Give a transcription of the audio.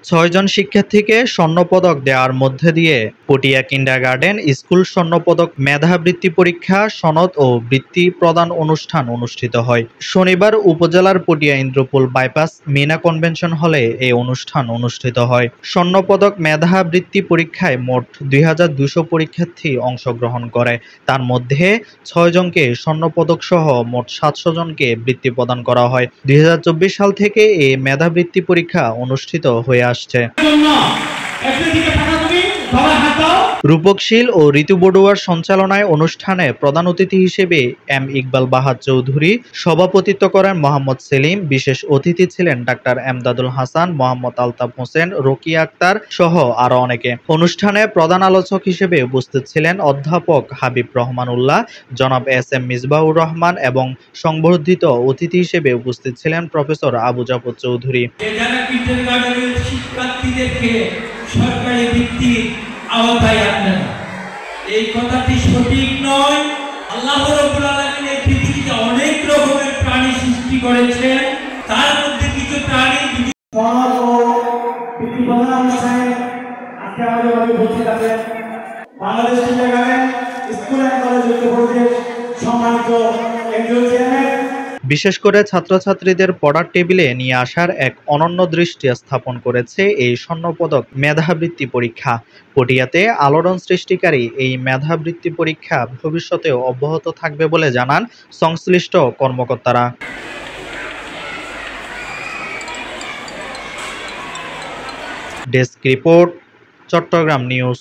৬ জন শিক্ষার্থীকে স্বর্ণপদক দেওয়ার মধ্যে দিয়ে পটিয়া কিন্ডারগার্টেন স্কুল স্বর্ণপদক মেধাবৃত্তি পরীক্ষা, সনদ ও বৃত্তি প্রদান অনুষ্ঠান অনুষ্ঠিত হয়। শনিবার উপজেলার পটিয়া ইন্দ্রপুল বাইপাস মিনা কনভেনশন হলে এই অনুষ্ঠান অনুষ্ঠিত হয়। স্বর্ণপদক মেধাবৃত্তি পরীক্ষায় মোট ২,২০০ পরীক্ষার্থী অংশগ্রহণ করে। তার মধ্যে ৬ জনকে স্বর্ণপদক সহ মোট ৭০০ জনকে বৃত্তি প্রদান করা হয়। ২০২৪ সাল থেকে এই মেধাবৃত্তি পরীক্ষা অনুষ্ঠিত হয়ে আসছে। রূপক শীল ও ঋতু বড়ুয়ার সঞ্চালনায় অনুষ্ঠানে প্রধান অতিথি হিসেবে এম ইকবাল বাহার চৌধুরী সভাপতিত্ব করেন। মোহাম্মদ সেলিম, বিশেষ অতিথি ছিলেন ডাক্তার এমদাদুল হাসান, মোহাম্মদ আলতাফ হোসেন, রোকিয়া আক্তার সহ আরো অনেকে। অনুষ্ঠানে প্রধান আলোচক হিসেবে উপস্থিত ছিলেন অধ্যাপক হাবিব রহমান উল্লাহ, জনাব এস এম মিসবাহুর রহমান এবং সংবর্ধিত অতিথি হিসেবে উপস্থিত ছিলেন প্রফেসর আবু জাফর চৌধুরী। সরকারি বৃত্তির আওতায় আনবেন, এই কথাটি সঠিক নয়। আল্লাহ রাব্বুল আলামিন এই পৃথিবীতে অনেক রকমের প্রাণী সৃষ্টি করেছেন, তার মধ্যে কিছু প্রাণী বাংলাদেশ স্কুল এন্ড কলেজ ঐক্যপরিষদের সম্মানিত কেন্দ্রীয় চেয়ারম্যান, বিশেষ করে ছাত্রছাত্রীদের পড়ার টেবিলে নিয়ে আসার এক অনন্য দৃষ্টি স্থাপন করেছে এই স্বর্ণপদক মেধাবৃত্তি পরীক্ষা। পটিয়াতে আলোড়ন সৃষ্টিকারী এই মেধাবৃত্তি পরীক্ষা ভবিষ্যতেও অব্যাহত থাকবে বলে জানান সংশ্লিষ্ট কর্মকর্তারা। Desk report, Chattogram news.